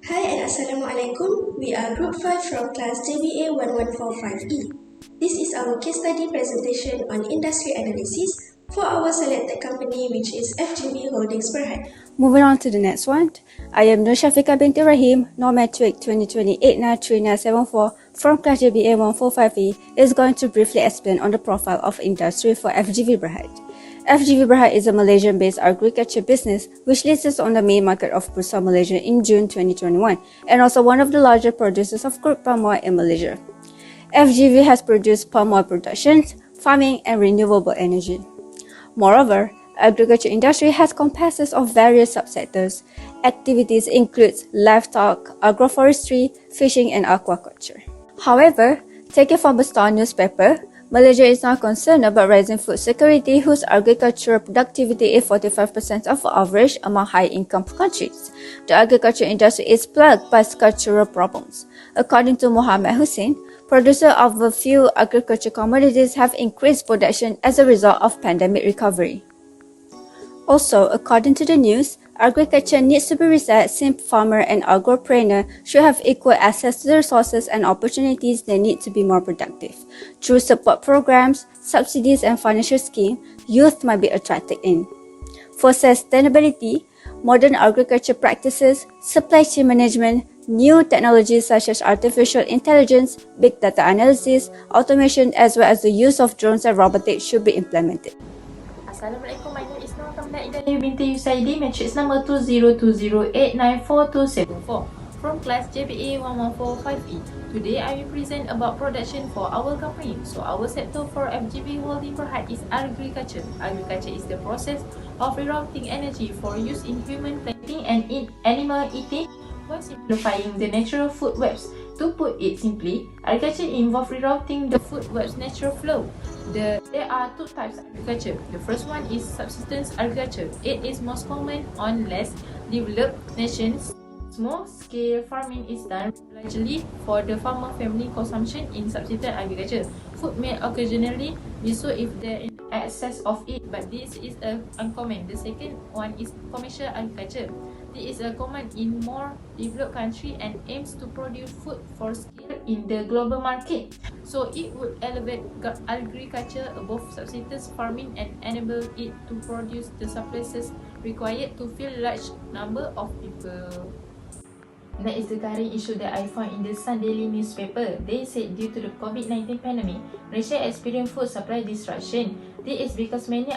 Hi and Assalamualaikum. We are Group 5 from class JBA 1145E. This is our case study presentation on industry analysis for our selected company, which is FGV Holdings Berhad. Moving on to the next one. I am Shafika binti Rahim, Normatric 2028-3974 from class JBA 145E is going to briefly explain on the profile of industry for FGV Berhad. FGV Berhad is a Malaysian-based agriculture business which lists on the main market of Bursa Malaysia in June 2021 and also one of the larger producers of crude palm oil in Malaysia. FGV has produced palm oil production, farming and renewable energy. Moreover, agriculture industry has compasses of various subsectors. Activities include livestock, agroforestry, fishing and aquaculture. However, taken from the Star newspaper, Malaysia is now concerned about rising food security whose agricultural productivity is 45% of average among high-income countries. The agriculture industry is plagued by structural problems. According to Mohammed Hussein, producers of a few agriculture commodities have increased production as a result of pandemic recovery. Also, according to the news, agriculture needs to be reset since farmer and agropreneur should have equal access to the resources and opportunities they need to be more productive. Through support programs, subsidies and financial schemes, youth might be attracted in. For sustainability, modern agriculture practices, supply chain management, new technologies such as artificial intelligence, big data analysis, automation as well as the use of drones and robotics should be implemented. Assalamualaikum, my name is IDAYU BINTI YUSAIDI, matrix number 2020894274 from class JBA 1145E. Today I will present about production for our company. So our sector for FGV Holdings Berhad is agriculture. Agriculture is the process of rerouting energy for use in human planting and in animal eating while simplifying the natural food webs. To put it simply, agriculture involves rerouting the food web's natural flow. There are two types of agriculture. The first one is subsistence agriculture. It is most common on less developed nations. Small-scale farming is done largely for the farmer family consumption in subsistence agriculture. Food may occasionally be sold if there is excess of it, but this is uncommon. The second one is commercial agriculture. This is common in more developed countries and aims to produce food for scale in the global market. So it would elevate agriculture above subsistence farming and enable it to produce the surpluses required to fill large number of people. That is the current issue that I found in the Sun Daily newspaper. They said due to the COVID-19 pandemic, Malaysia experienced food supply disruption. This is because many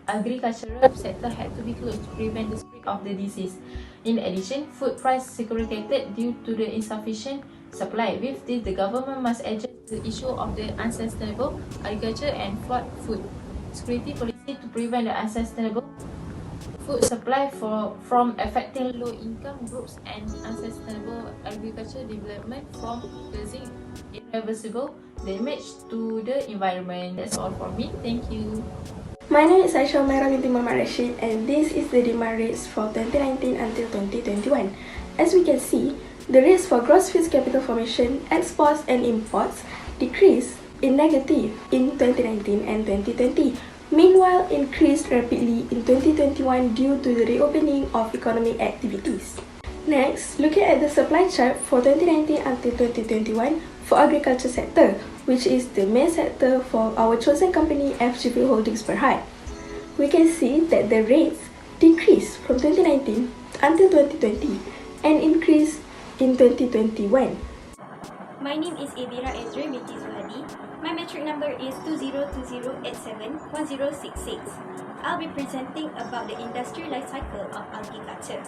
agricultural sector had to be closed to prevent the spread of the disease. In addition, food price skyrocketed due to the insufficient supply. With this, the government must address the issue of the unsustainable agriculture and flood food security policy to prevent the unsustainable food supply from affecting low-income groups and unsustainable agricultural development from causing irreversible damage to the environment. That's all for me. Thank you. My name is Aisyah binti Rashid and this is the demand rates for 2019 until 2021. As we can see, the rates for gross fixed capital formation, exports and imports decreased in negative in 2019 and 2020. Meanwhile, increased rapidly in 2021 due to the reopening of economic activities. Next, looking at the supply chart for 2019 until 2021 for agriculture sector, which is the main sector for our chosen company FGV Holdings Berhad. We can see that the rates decreased from 2019 until 2020 and increased in 2021. My name is AVYRA binti ZUHADI. My metric number is 2020871066. I'll be presenting about the industry life cycle of agriculture.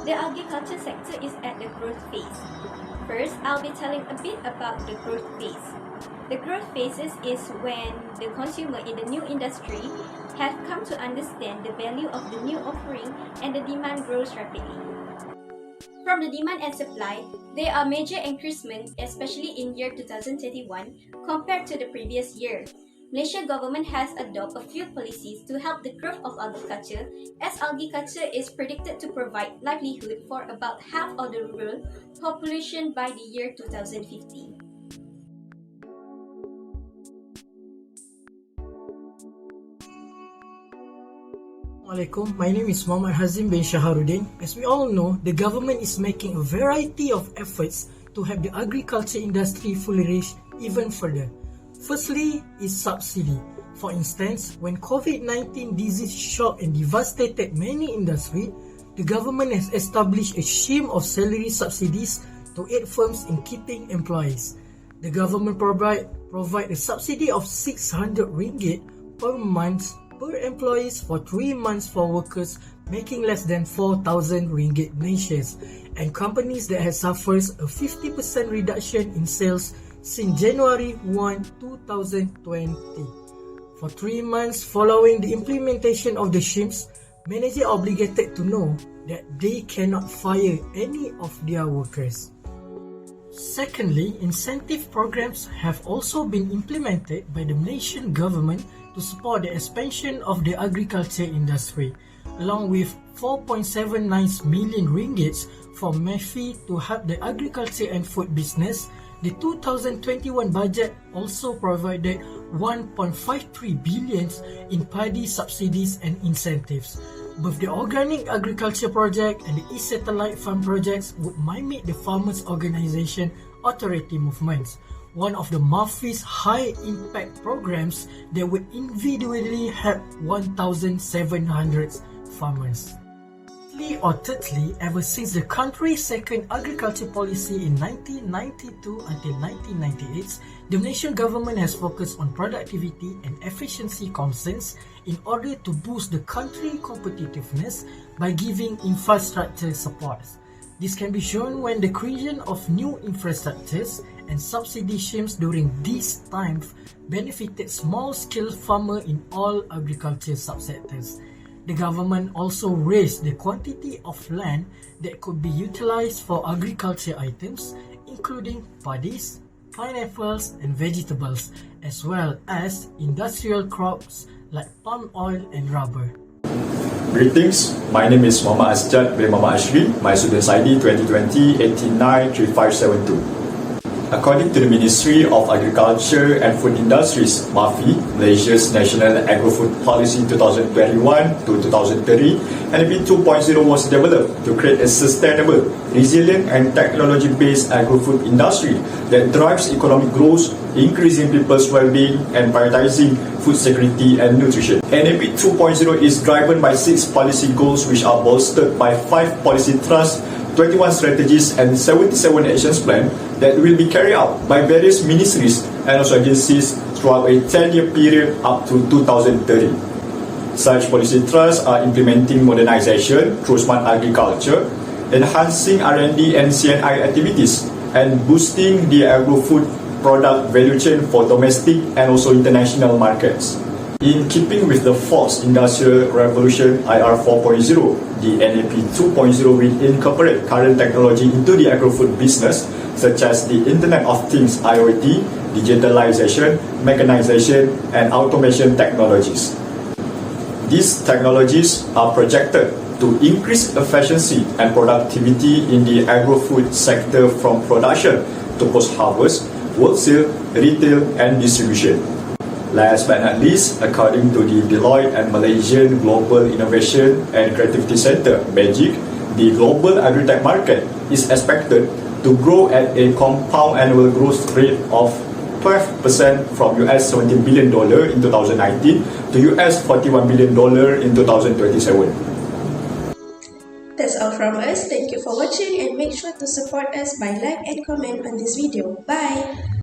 The agriculture sector is at the growth phase. First, I'll be telling a bit about the growth phase. The growth phases is when the consumer in the new industry have come to understand the value of the new offering and the demand grows rapidly. From the demand and supply, there are major increasements, especially in year 2021 compared to the previous year. Malaysia government has adopted a few policies to help the growth of agriculture, as agriculture is predicted to provide livelihood for about half of the rural population by the year 2050. Assalamualaikum. My name is Muhammad HAZIM bin SHAHARUDIN. As we all know, the government is making a variety of efforts to have the agriculture industry flourish even further. Firstly is subsidy. For instance, when COVID-19 disease shocked and devastated many industries, the government has established a scheme of salary subsidies to aid firms in keeping employees. The government provide a subsidy of 600 ringgit per month per employees for 3 months for workers making less than 4,000 ringgit nations, and companies that have suffered a 50% reduction in sales since January 1, 2020. For 3 months following the implementation of the schemes, managers are obligated to know that they cannot fire any of their workers. Secondly, incentive programs have also been implemented by the Malaysian government to support the expansion of the agriculture industry, along with 4.79 million ringgits for MEFI to help the agriculture and food business. The 2021 budget also provided 1.53 billion in paddy subsidies and incentives. Both the Organic Agriculture Project and the E-Satellite Farm projects would mimic the Farmers' Organisation Authority movements, one of the MAFI's high-impact programs that would individually help 1,700 farmers. Thirdly, ever since the country's second agriculture policy in 1992 until 1998, the Malaysian government has focused on productivity and efficiency concerns in order to boost the country's competitiveness by giving infrastructure support. This can be shown when the creation of new infrastructures and subsidy schemes during these times benefited small-scale farmers in all agriculture subsectors. The government also raised the quantity of land that could be utilized for agriculture items, including paddies, pineapples and vegetables, as well as industrial crops like palm oil and rubber. Greetings, my name is Muhammad ASJAD bin ASHRRI, my student's ID 2020-893572. According to the Ministry of Agriculture and Food Industries, MAFI, Malaysia's National Agro-Food Policy 2021 to 2030, NAP 2.0 was developed to create a sustainable, resilient and technology-based agro-food industry that drives economic growth, increasing people's well-being and prioritizing food security and nutrition. NAP 2.0 is driven by 6 policy goals which are bolstered by 5 policy thrusts, 21 strategies and 77 actions plan that will be carried out by various ministries and also agencies throughout a 10-year period up to 2030. Such policy thrusts are implementing modernization through smart agriculture, enhancing R&D and C&I activities, and boosting the agro-food product value chain for domestic and also international markets. In keeping with the fourth industrial revolution IR 4.0, the NAP 2.0 will incorporate current technology into the agro-food business, such as the Internet of Things IoT, digitalization, mechanization, and automation technologies. These technologies are projected to increase efficiency and productivity in the agro-food sector from production to post-harvest, wholesale, retail, and distribution. Last but not least, according to the Deloitte and Malaysian Global Innovation and Creativity Center, MAGIC, the global agri-tech market is expected to grow at a compound annual growth rate of 12% from US $17 billion in 2019 to US $41 billion in 2027. That's all from us. Thank you for watching and make sure to support us by like and comment on this video. Bye!